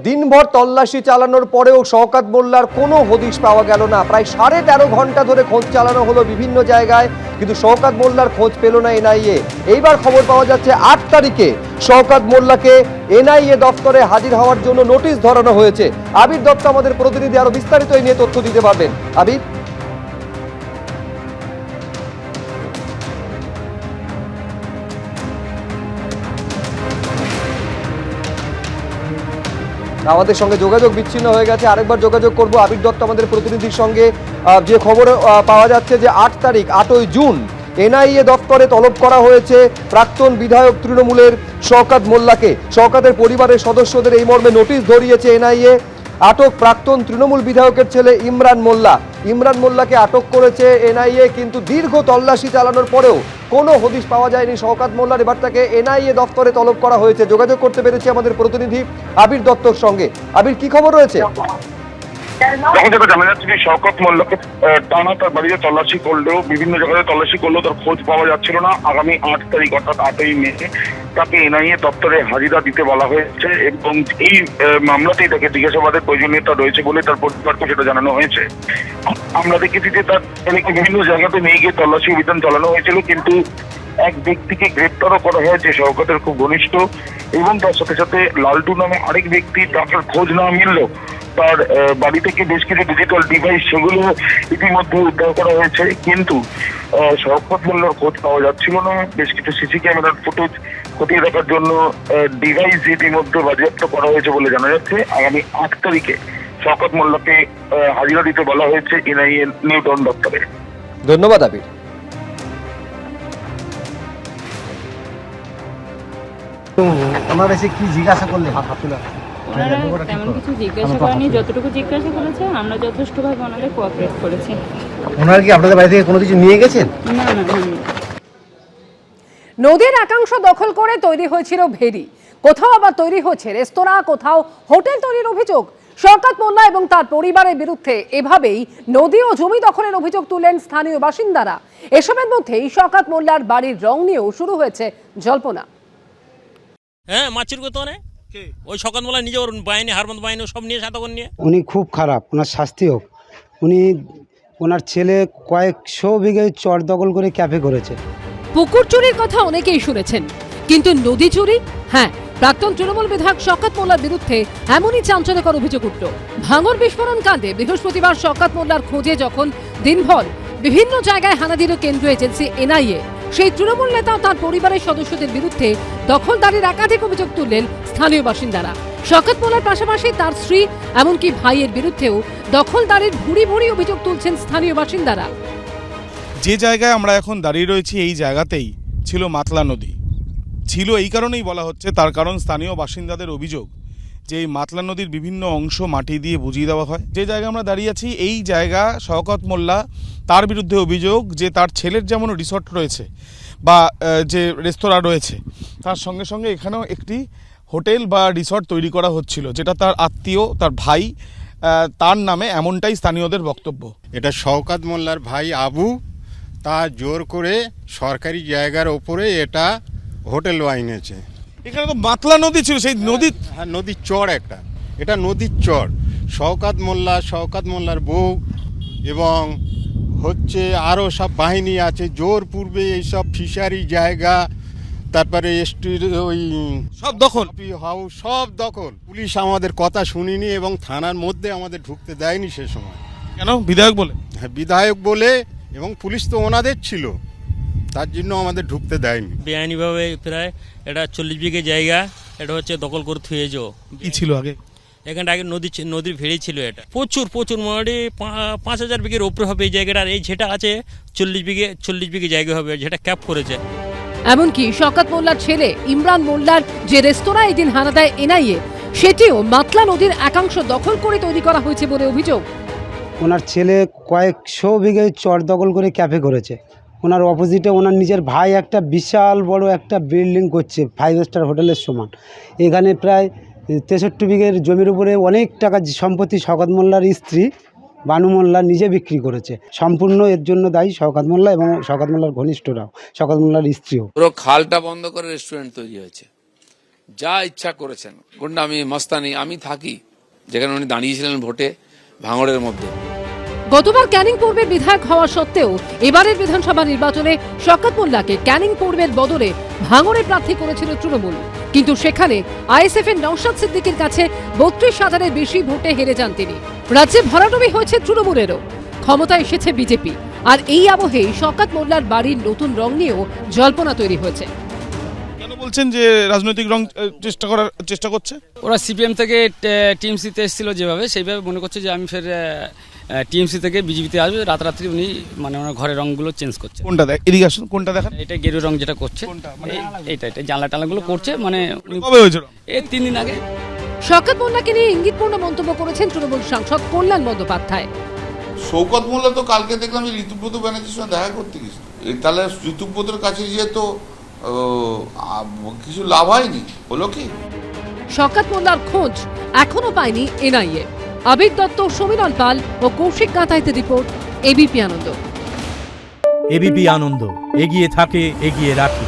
দিনভর তল্লাশি চালানোর পরেও শওকত মোল্লার কোনো হদিশ পাওয়া গেল না। প্রায় 13.5 ঘন্টা ধরে খোঁজ চালানো হলো বিভিন্ন জায়গায়, কিন্তু শওকত মোল্লার খোঁজ পেল না এনআইএ। এইবার খবর পাওয়া যাচ্ছে 8 তারিখে শওকত মোল্লাকে এনআইএ দপ্তরে হাজির হওয়ার জন্য নোটিশ ধরানো হয়েছে। আবির দত্ত আমাদের প্রতিনিধি আরো বিস্তারিত এই নিয়ে তথ্য দিতে পারবেন। আবির, আমাদের সঙ্গে যোগাযোগ বিচ্ছিন্ন হয়ে গেছে, আরেকবার যোগাযোগ করব আবির দত্ত আমাদের প্রতিনিধির সঙ্গে। যে খবর পাওয়া যাচ্ছে যে 8ই জুন এনআইএ দপ্তরে তলব করা হয়েছে প্রাক্তন বিধায়ক তৃণমূলের শওকত মোল্লাকে। শওকতের পরিবারের সদস্যদের এই মর্মে নোটিশ ধরিয়েছে এনআইএ। আটক প্রাক্তন তৃণমূল বিধায়কের ছেলে ইমরান মোল্লা। ইমরান মোল্লাকে আটক করেছে এনআইএ, কিন্তু দীর্ঘ তল্লাশি চালানোর পরেও কোনো হদিশ পাওয়া যায়নি শওকত মোল্লার। এবার তাকে এনআইএ দপ্তরে তলব করা হয়েছে। যোগাযোগ করতে পেরেছে আমাদের প্রতিনিধি আবির দত্তর সঙ্গে। আবির, কি খবর রয়েছে? যখন যেটা জানা যাচ্ছে যে শওকত মোল্লাকে টানা তার বাড়িতে তল্লাশি করলেও, বিভিন্ন জায়গায় তল্লাশি করলেও তার খোঁজ পাওয়া যাচ্ছিল না। আগামী 8 তারিখ অর্থাৎ 8ই মে তাকে এনআইএ দপ্তরে হাজিরা দিতে বলা হয়েছে এবং এই মামলাতেই তাকে জিজ্ঞাসাবাদের প্রয়োজনীয়তা রয়েছে বলে তার পরিবারকে সেটা জানানো হয়েছে। আমরা দেখেছি যে তার বিভিন্ন জায়গাতে নিয়ে গিয়ে তল্লাশি অভিযান চালানো হয়েছিল, কিন্তু এক ব্যক্তিকে গ্রেপ্তারও করা হয়েছে শওকতের খুব ঘনিষ্ঠ, এবং তার সাথে সাথে লালটু নামে আরেক ব্যক্তি, তাকে খোঁজ না মিললেও তার বাড়ি থেকে বেশ কিছু ডিজিটাল ডিভাইস সেগুলো ইতিমধ্যে উদ্ধার করা হয়েছে, কিন্তু শওকত মোল্লার খোঁজ পাওয়া যাচ্ছিল না। বেশ কিছু সিসি ক্যামেরার ফুটেজ খতিয়ে দেখার জন্য ডিভাইস ইতিমধ্যে বাজেয়াপ্ত করা হয়েছে বলে জানা যাচ্ছে। আগামী 8 তারিখে শওকত মোল্লাকে হাজিরা দিতে বলা হয়েছে এনআইএ নিউটাউন দপ্তরে। ধন্যবাদ আবির। ওনারা এসে কি জিজ্ঞাসা করলেন? ওনারা তেমন কিছু জিজ্ঞাসা করেনি, যতটুকু জিজ্ঞাসা করেছে আমরা যথেষ্টভাবে ওনাদের কোঅপারেট করেছি। ওনারা কি আপনাদের বাড়ি থেকে কোনো কিছু নিয়ে গেছেন? না না না। নদীর একাংশ দখল করে তৈরি হয়েছিল ভেরি, কোথাও আবার তৈরি হচ্ছে রেস্তোরাঁ, কোথাও হোটেল তৈরির অভিযোগ। শওকত মোল্লা এবং তার পরিবারের বিরুদ্ধে এভাবেই নদী ও জমি দখলের অভিযোগ তুলেন স্থানীয় বাসিন্দারা। এসবের মধ্যেই শওকত মোল্লার বাড়ির রং নিয়েও শুরু হয়েছে জল্পনা। হ্যাঁ, মাছির কথা নেই, ওই শওকত মোল্লা নিজে ওর বাহিনী, হারবন্দ বাহিনী সব নিয়ে সাতগণ নিয়ে। উনি খুব খারাপ, ওনার শাস্তি হোক। ওনার ছেলে কয়েকশো বিঘে চর দখল করে ক্যাফে করেছে। পুকুর চুরির কথা অনেকেই শুনেছেন, কিন্তু নদী চুরি? হ্যাঁ, প্রাক্তন তৃণমূল বিধায়ক শওকত মোল্লার বিরুদ্ধে এমনই চাঞ্চল্যকর অভিযোগ উঠল। ভাঙর বিস্ফোরণ কাণ্ডে বৃহস্পতিবার শওকত মোল্লার খোঁজে যখন দিনভর বিভিন্ন জায়গায় হানা দিল কেন্দ্রীয় এজেন্সি এনআইএ, সেই তৃণমূল নেতা ও তার পরিবারের সদস্যদের বিরুদ্ধে দখলদারির একাধিক অভিযোগ তুললেন স্থানীয় বাসিন্দারা। শওকত মোল্লার পাশাপাশি তার স্ত্রী এমনকি ভাইয়ের বিরুদ্ধেও দখলদারির ভুরি ভুরি অভিযোগ তুলছেন স্থানীয় বাসিন্দারা। যে জায়গায় আমরা এখন দাঁড়িয়ে রয়েছি এই জায়গাতেই ছিল মাতলা নদী। ছিল এই কারণেই বলা হচ্ছে, তার কারণ স্থানীয় বাসিন্দাদের অভিযোগ যে এই মাতলা নদীর বিভিন্ন অংশ মাটি দিয়ে বুঝিয়ে দেওয়া হয়। যে জায়গায় আমরা দাঁড়িয়ে আছি এই জায়গা শওকত মোল্লা, তার বিরুদ্ধে অভিযোগ যে তার ছেলের যেমন রিসর্ট রয়েছে বা যে রেস্তোরাঁ রয়েছে, তার সঙ্গে সঙ্গে এখানেও একটি হোটেল বা রিসর্ট তৈরি করা হচ্ছিল, যেটা তার আত্মীয়, তার ভাই তার নামে, এমনটাই স্থানীয়দের বক্তব্য। এটা শওকত মোল্লার ভাই আবু তা জোর করে সরকারি জায়গার ওপরে এটা হোটেল বানিয়েছে। এখানে তো মাতলা নদী ছিল, সেই নদী, হ্যাঁ, নদীর চর একটা, এটা নদীর চর। শওকত মোল্লার বউ এবং হচ্ছে আরও সব বাহিনী আছে, জোর পূর্বে এইসব ফিশারি জায়গা, তারপরে ওই সব দখল, হাউস সব দখল। পুলিশ আমাদের কথা শুনিনি এবং থানার মধ্যে আমাদের ঢুকতে দেয়নি সে সময়। কেন? বিধায়ক বলে? হ্যাঁ, বিধায়ক বলে, এবং পুলিশ তো ওনাদের ছিল, তার জন্য আমাদের ঢুকতে দেয়নি। বেআইনিভাবে প্রায় এটা 40 বিঘে জায়গা এটা হচ্ছে দখল করে থুয়েছ। কি ছিল আগে? এখানটা আগে নদীর ভেড়ি ছিল। এটা প্রচুর মোটামুটি 5000 বিঘের উপরে হবে এই জায়গাটা। আর এই যেটা আছে 40 বিঘে জায়গা হবে, যেটা ক্যাপ করেছে। এমনকি শওকত মোল্লার ছেলে ইমরান মোল্লার যে রেস্তোরাঁ এদিন হানা দেয় এনআইএ, সেটিও মাতলা নদীর একাংশ দখল করে তৈরি করা হয়েছে বলে অভিযোগ। ওনার ছেলে কয়েকশো বিঘে চর দখল করে ক্যাফে করেছে। ওনার অপোজিটে ওনার নিজের ভাই একটা বিশাল বড় একটা বিল্ডিং করছে, 5 স্টার হোটেলের সমান। এখানে প্রায় 63 বিঘের জমির উপরে অনেক টাকা সম্পত্তি শওকত মোল্লার স্ত্রী বানু মোল্লা নিজে বিক্রি করেছে। সম্পূর্ণ এর জন্য দায়ী শওকত মোল্লা এবং শওকত মোল্লার ঘনিষ্ঠরাও, শওকত মোল্লার স্ত্রীও। পুরো খালটা বন্ধ করে রেস্টুরেন্ট তৈরি হয়েছে, যা ইচ্ছা করেছেন, গুন্ডামি মস্তানি। আমি থাকি যেখানে উনি দাঁড়িয়েছিলেন ভোটে ভাঙড়ের মধ্যে। গতবার ক্যানিং পূর্বের বিধায়ক হওয়া সত্ত্বেও এবারের বিধানসভা নির্বাচনে শওকত মোল্লাকে ক্যানিং পূর্বের বদলে ভাঙড়ে প্রার্থী করেছিল তৃণমূল, কিন্তু সেখানে আইএসএফ এর নওশাদ সিদ্দিকীর কাছে ৩২,০০০-এর বেশি ভোটে হেরে যান তিনি। রাজ্যে ভরাডুবি হয়েছে তৃণমূলেরও, ক্ষমতায় এসেছে বিজেপি, আর এই আবহেই শওকত মোল্লার বাড়ির নতুন রং নিয়েও জল্পনা তৈরি হয়েছে। কেন বলছেন যে রাজনৈতিক রং চেষ্টা করছে? ওরা সিপিএম থেকে টিএমসিতে এসেছিল যেভাবে, সেইভাবে মনে করছে যে আমি ফের টিএমসি থেকে বিজেপিতে আসবে। রাতারাত্রি উনি মানে ওনার ঘরের রঙগুলো চেঞ্জ করছে। কোনটা দেখ, এদিকে আসুন, কোনটা দেখেন। এটা গেরু রং যেটা করছে, এইটা জানলা টানলাগুলো করছে। মানে কবে হয়েছিল? এই 3 দিন আগে। শওকত মোল্লাকে নিয়ে ইঙ্গিতপূর্ণ মন্তব্য করেছেন তৃণমূল সাংসদ কল্যাণ বন্দ্যোপাধ্যায়। শওকত মোল্লা তো কালকে দেখলাম যে ঋতুব্রত ব্যানার্জির সঙ্গে দেখা করতে গেছিল। তাহলে ঋতুব্রতর কাছে গিয়ে তো কিছু লাভ হয়নি, হলো কি? শওকত মোল্লার খোঁজ এখনো পায়নি এনআইএ। আবির দত্ত, সমীরণ পাল ও কৌশিক কাঁতাইতের রিপোর্ট, এবিপি আনন্দ। এবিপি আনন্দ, এগিয়ে থাকে, এগিয়ে রাখে।